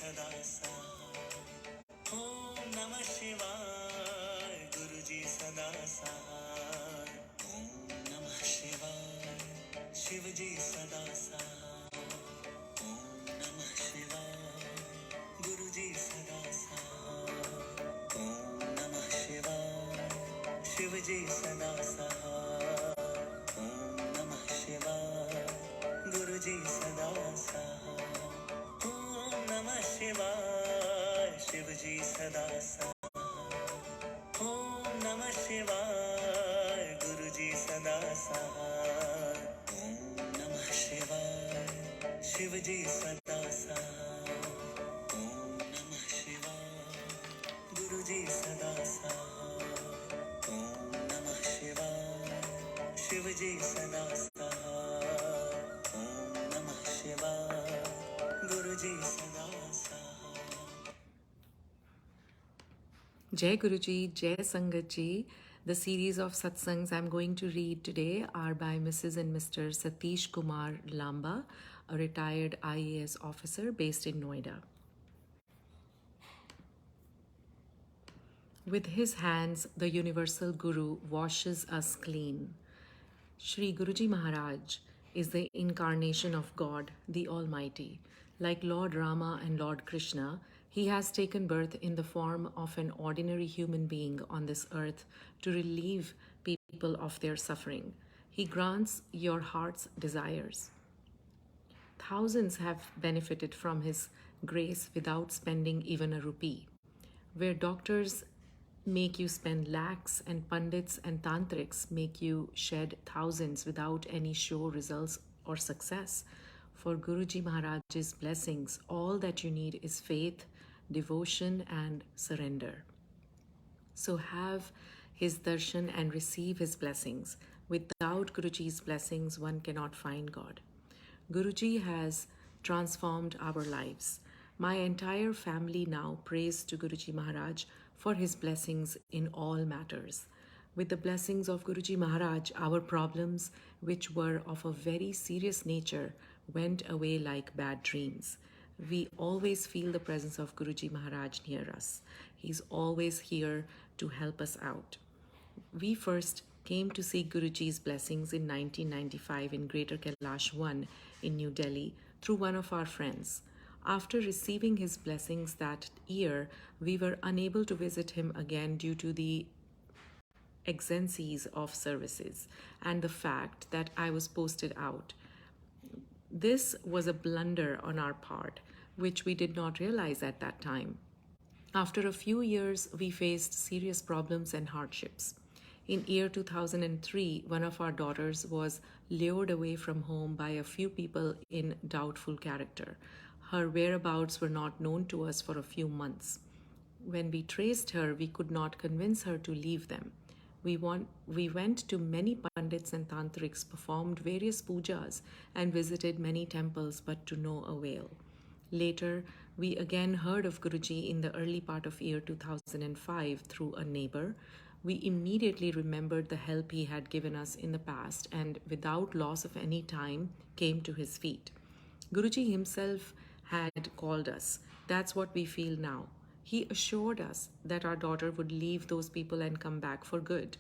सदा सहाय। ओम नमः शिवाय गुरुजी सदा सहाय। ओम नमः शिवाय शिवजी सदा सहाय। ओम नमः शिवाय गुरुजी सदा सहाय। ओम नमः शिवाय शिवजी सदा सहाय। ओम नमः शिवाय गुरुजी सदा सहाय। ओम नमः शिवाय शिवजी सदा सहाय। ओम नमः शिवाय गुरुजी सदा सहाय। ओम नमः शिवाय शिवजी सदा सहाय। ओम नमः शिवाय गुरुजी सदा सहाय। ओम नमः शिवाय शिवजी सदा सहाय। ओम नमः शिवाय गुरुजी सदा सहाय। Jai Guruji, Jai Sangat Ji. The series of satsangs I'm going to read today are by Mrs. and Mr. Satish Kumar Lamba, a retired IAS officer based in Noida. With his hands, the universal Guru washes us clean. Shri Guruji Maharaj is the incarnation of God, the Almighty. Like Lord Rama and Lord Krishna, he has taken birth in the form of an ordinary human being on this earth to relieve people of their suffering. He grants your heart's desires. Thousands have benefited from his grace without spending even a rupee. Where doctors make you spend lakhs and pundits and tantrics make you shed thousands without any show results or success. For Guruji Maharaj's blessings, all that you need is faith, devotion and surrender. So have his darshan and receive his blessings. Without Guruji's blessings, one cannot find God. Guruji has transformed our lives. My entire family now prays to Guruji Maharaj for his blessings in all matters. With the blessings of Guruji Maharaj, our problems, which were of a very serious nature, went away like bad dreams. We always feel the presence of Guruji Maharaj near us. He's always here to help us out. We first came to seek Guruji's blessings in 1995 in Greater Kailash 1 in New Delhi through one of our friends. After receiving his blessings that year, we were unable to visit him again due to the exigencies of services and the fact that I was posted out. This was a blunder on our part, which we did not realize at that time. After a few years, we faced serious problems and hardships. In year 2003, one of our daughters was lured away from home by a few people in doubtful character. Her whereabouts were not known to us for a few months. When we traced her, we could not convince her to leave them. We went to many pandits and tantrics, performed various pujas, and visited many temples, but to no avail. Later, we again heard of Guruji in the early part of year 2005 through a neighbor. We immediately remembered the help he had given us in the past and without loss of any time came to his feet. Guruji himself had called us. That's what we feel now. He assured us that our daughter would leave those people and come back for good.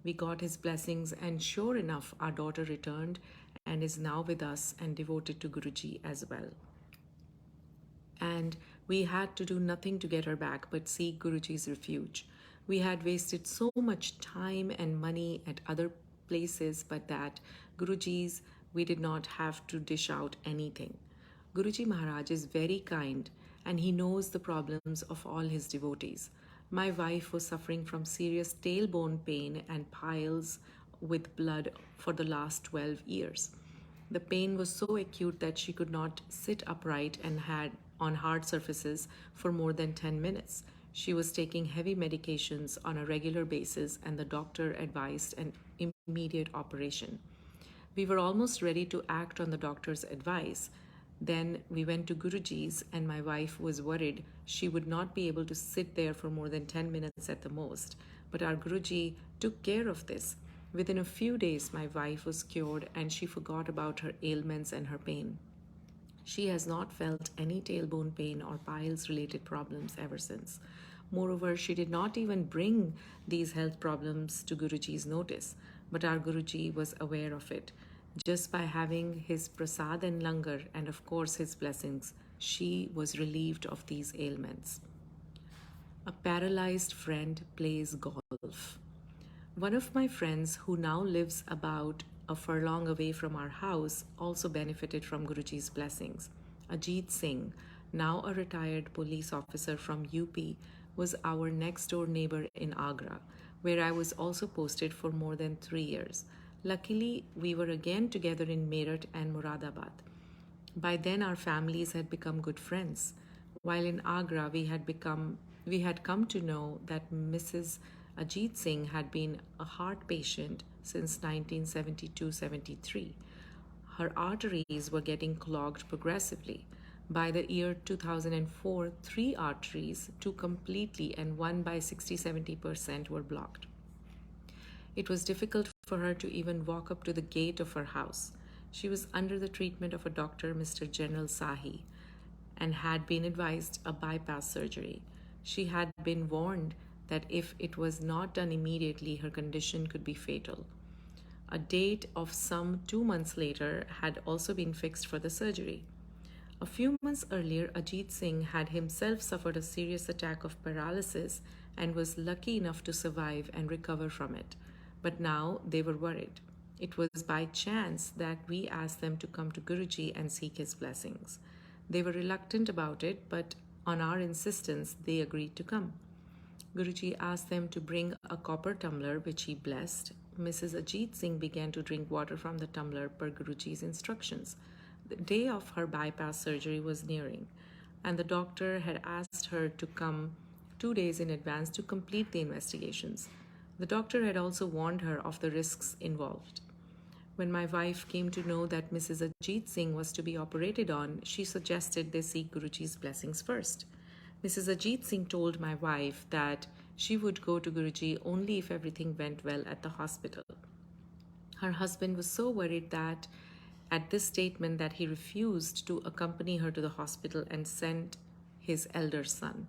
We got his blessings and sure enough our daughter returned and is now with us and devoted to Guruji as well. And we had to do nothing to get her back but seek Guruji's refuge. We had wasted so much time and money at other places, but that Guruji's, we did not have to dish out anything. Guruji Maharaj is very kind and he knows the problems of all his devotees. My wife was suffering from serious tailbone pain and piles with blood for the last 12 years. The pain was so acute that she could not sit upright and had on hard surfaces for more than 10 minutes. She was taking heavy medications on a regular basis and the doctor advised an immediate operation. We were almost ready to act on the doctor's advice. Then we went to Guruji's and my wife was worried she would not be able to sit there for more than 10 minutes at the most. But our Guruji took care of this. Within a few days, my wife was cured and she forgot about her ailments and her pain. She has not felt any tailbone pain or piles related problems ever since. Moreover, she did not even bring these health problems to Guruji's notice, but our Guruji was aware of it. Just by having his prasad and langar, and of course his blessings, she was relieved of these ailments. A paralyzed friend plays golf. One of my friends, who now lives about a furlong away from our house, also benefited from Guruji's blessings. Ajit Singh, now a retired police officer from UP, was our next door neighbor in Agra, where I was also posted for more than 3 years. Luckily, we were again together in Meerut and Muradabad. By then our families had become good friends. While in Agra we had come to know that Mrs. Ajit Singh had been a heart patient since 1972-73. Her arteries were getting clogged progressively. By the year 2004, three arteries, two completely and one by 60-70%, were blocked. It was difficult for her to even walk up to the gate of her house. She was under the treatment of a doctor, Mr. General Sahi, and had been advised a bypass surgery. She had been warned that if it was not done immediately, her condition could be fatal. A date of some 2 months later had also been fixed for the surgery. A few months earlier, Ajit Singh had himself suffered a serious attack of paralysis and was lucky enough to survive and recover from it. But now they were worried. It was by chance that we asked them to come to Guruji and seek his blessings. They were reluctant about it, but on our insistence, they agreed to come. Guruji asked them to bring a copper tumbler, which he blessed. Mrs. Ajit Singh began to drink water from the tumbler per Guruji's instructions. The day of her bypass surgery was nearing, and the doctor had asked her to come 2 days in advance to complete the investigations. The doctor had also warned her of the risks involved. When my wife came to know that Mrs. Ajit Singh was to be operated on, she suggested they seek Guruji's blessings first. Mrs. Ajit Singh told my wife that she would go to Guruji only if everything went well at the hospital. Her husband was so worried that at this statement that he refused to accompany her to the hospital and sent his elder son.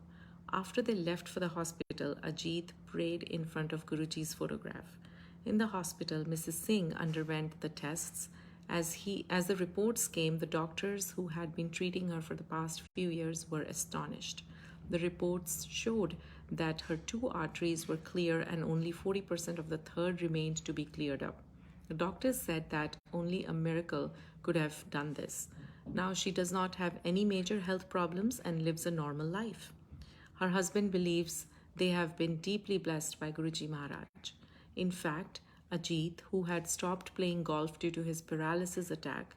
After they left for the hospital, Ajit prayed in front of Guruji's photograph. In the hospital, Mrs. Singh underwent the tests. As the reports came, the doctors who had been treating her for the past few years were astonished. The reports showed that her two arteries were clear and only 40% of the third remained to be cleared up. The doctors said that only a miracle could have done this. Now she does not have any major health problems and lives a normal life. Her husband believes they have been deeply blessed by Guruji Maharaj. In fact, Ajit, who had stopped playing golf due to his paralysis attack,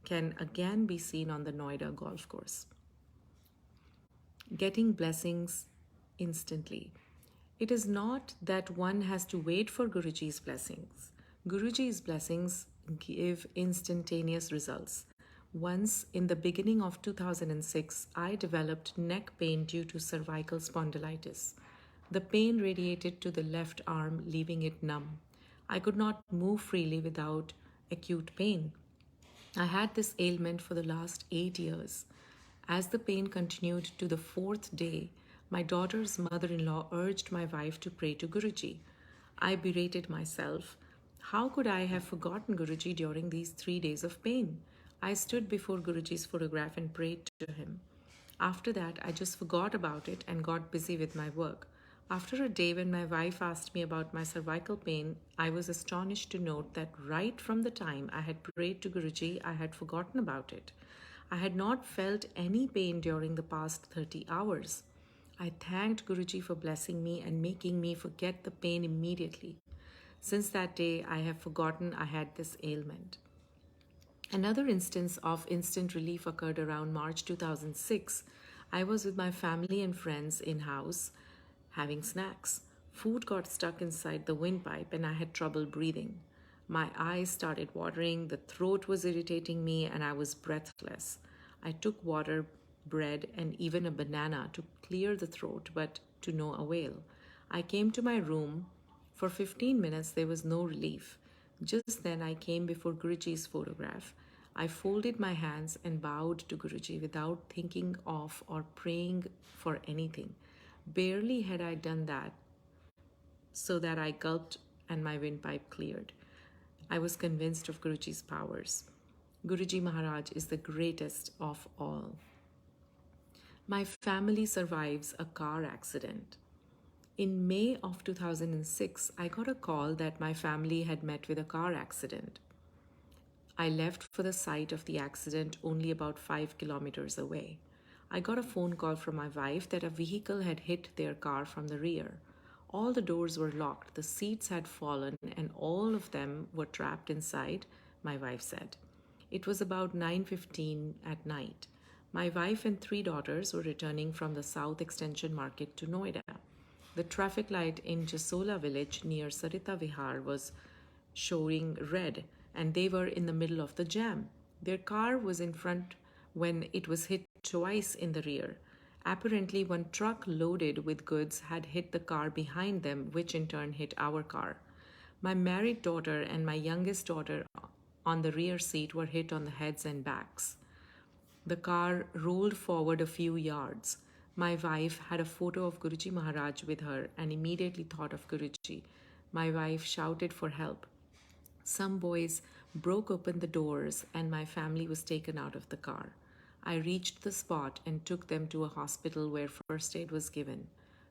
can again be seen on the Noida golf course. Getting blessings instantly. It is not that one has to wait for Guruji's blessings. Guruji's blessings give instantaneous results. Once, in the beginning of 2006, I developed neck pain due to cervical spondylitis. The pain radiated to the left arm, leaving it numb. I could not move freely without acute pain. I had this ailment for the last 8 years. As the pain continued to the fourth day, my daughter's mother in law urged my wife to pray to Guruji. I berated myself. How could I have forgotten Guruji during these 3 days of pain? I stood before Guruji's photograph and prayed to him. After that, I just forgot about it and got busy with my work. After a day when my wife asked me about my cervical pain, I was astonished to note that right from the time I had prayed to Guruji, I had forgotten about it. I had not felt any pain during the past 30 hours. I thanked Guruji for blessing me and making me forget the pain immediately. Since that day, I have forgotten I had this ailment. Another instance of instant relief occurred around March 2006. I was with my family and friends in house having snacks. Food got stuck inside the windpipe and I had trouble breathing. My eyes started watering, the throat was irritating me, and I was breathless. I took water, bread, and even a banana to clear the throat, but to no avail. I came to my room. For 15 minutes, there was no relief. Just then, I came before Guruji's photograph. I folded my hands and bowed to Guruji without thinking of or praying for anything. Barely had I done that, so that I gulped and my windpipe cleared. I was convinced of Guruji's powers. Guruji Maharaj is the greatest of all. My family survives a car accident. In May of 2006, I got a call that my family had met with a car accident. I left for the site of the accident only about 5 kilometers away. I got a phone call from my wife that a vehicle had hit their car from the rear. All the doors were locked, the seats had fallen, and all of them were trapped inside, my wife said. It was about 9:15 at night. My wife and 3 daughters were returning from the South Extension Market to Noida. The traffic light in Jasola village near Sarita Vihar was showing red, and they were in the middle of the jam. Their car was in front when it was hit twice in the rear. Apparently, one truck loaded with goods had hit the car behind them, which in turn hit our car. My married daughter and my youngest daughter on the rear seat were hit on the heads and backs. The car rolled forward a few yards. My wife had a photo of Guruji Maharaj with her and immediately thought of Guruji. My wife shouted for help. Some boys broke open the doors and my family was taken out of the car. I reached the spot and took them to a hospital where first aid was given.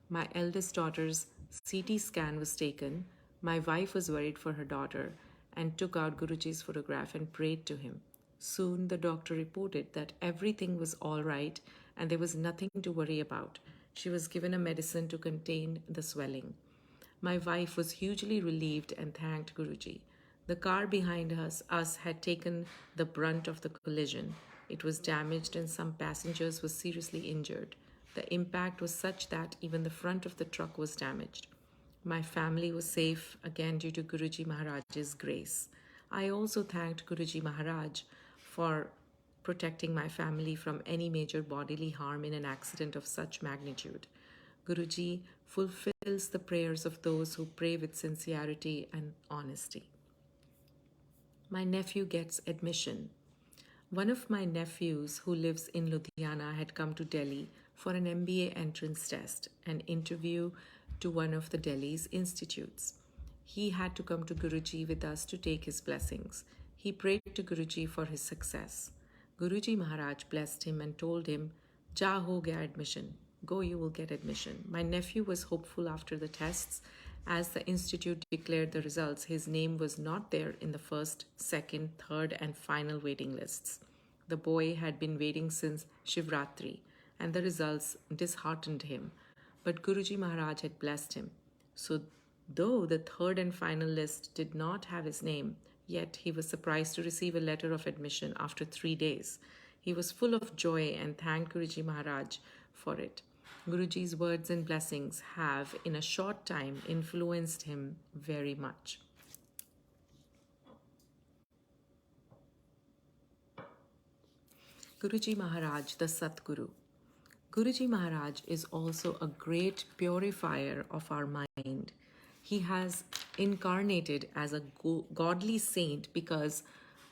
My eldest daughter's CT scan was taken. My wife was worried for her daughter and took out Guruji's photograph and prayed to him. Soon the doctor reported that everything was all right and there was nothing to worry about. She was given a medicine to contain the swelling. My wife was hugely relieved and thanked Guruji. The car behind us had taken the brunt of the collision. It was damaged and some passengers were seriously injured. The impact was such that even the front of the truck was damaged. My family was safe again due to Guruji Maharaj's grace. I also thanked Guruji Maharaj for protecting my family from any major bodily harm in an accident of such magnitude. Guruji fulfills the prayers of those who pray with sincerity and honesty. My nephew gets admission. One of my nephews who lives in Ludhiana had come to Delhi for an MBA entrance test, an interview to one of the Delhi's institutes. He had to come to Guruji with us to take his blessings. He prayed to Guruji for his success. Guruji Maharaj blessed him and told him, "Ja ho gaya admission. Go, you will get admission." My nephew was hopeful after the tests. As the institute declared the results, his name was not there in the first, second, third, and final waiting lists. The boy had been waiting since Shivratri, and the results disheartened him. But Guruji Maharaj had blessed him. So, though the third and final list did not have his name, yet he was surprised to receive a letter of admission after 3 days. He was full of joy and thanked Guruji Maharaj for it. Guruji's words and blessings have, in a short time, influenced him very much. Guruji Maharaj, the Satguru. Guruji Maharaj is also a great purifier of our mind. He has incarnated as a godly saint because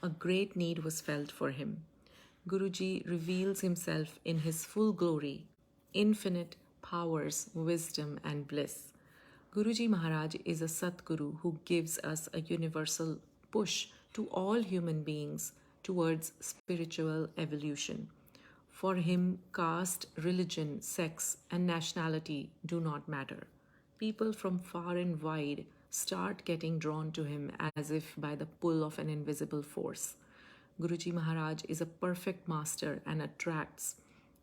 a great need was felt for him. Guruji reveals himself in his full glory, infinite powers, wisdom, and bliss. Guruji Maharaj is a Satguru who gives us a universal push to all human beings towards spiritual evolution. For him, caste, religion, sex, and nationality do not matter. People from far and wide start getting drawn to him as if by the pull of an invisible force. Guruji Maharaj is a perfect master and attracts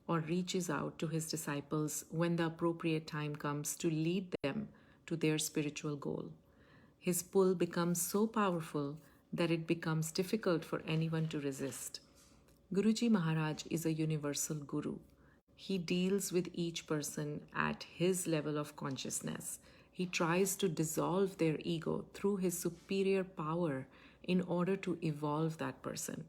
or reaches out to his disciples when the appropriate time comes to lead them to their spiritual goal. His pull becomes so powerful that it becomes difficult for anyone to resist. Guruji Maharaj is a universal guru. He deals with each person at his level of consciousness. He tries to dissolve their ego through his superior power in order to evolve that person.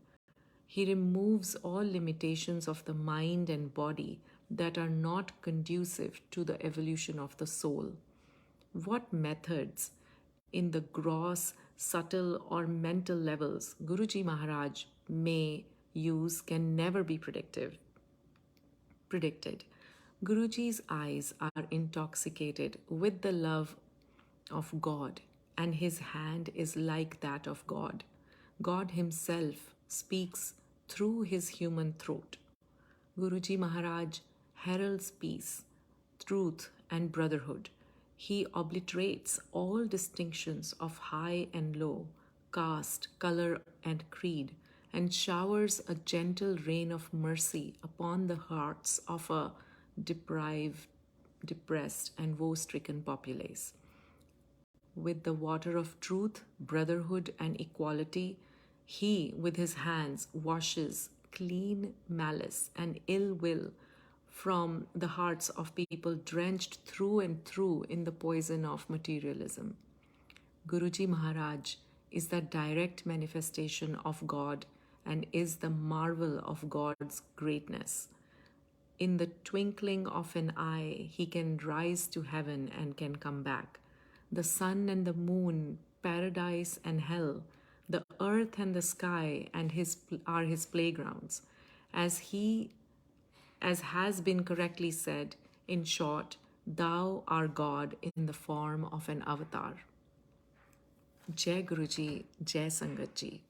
He removes all limitations of the mind and body that are not conducive to the evolution of the soul. What methods in the gross, subtle, or mental levels Guruji Maharaj may use can never be predicted. Guruji's eyes are intoxicated with the love of God, and his hand is like that of God. God himself speaks through his human throat. Guruji Maharaj heralds peace, truth, and brotherhood. He obliterates all distinctions of high and low, caste, color, and creed, and showers a gentle rain of mercy upon the hearts of a deprived, depressed, and woe stricken populace. With the water of truth, brotherhood, and equality, he, with his hands, washes clean malice and ill will from the hearts of people drenched through and through in the poison of materialism. Guruji Maharaj is the direct manifestation of God and is the marvel of God's greatness. In the twinkling of an eye, he can rise to heaven and can come back. The sun and the moon, paradise and hell, the earth and the sky and are his playgrounds. As he as has been correctly said, in short, thou art God in the form of an avatar. Jai Guruji, Jai Sangat Ji.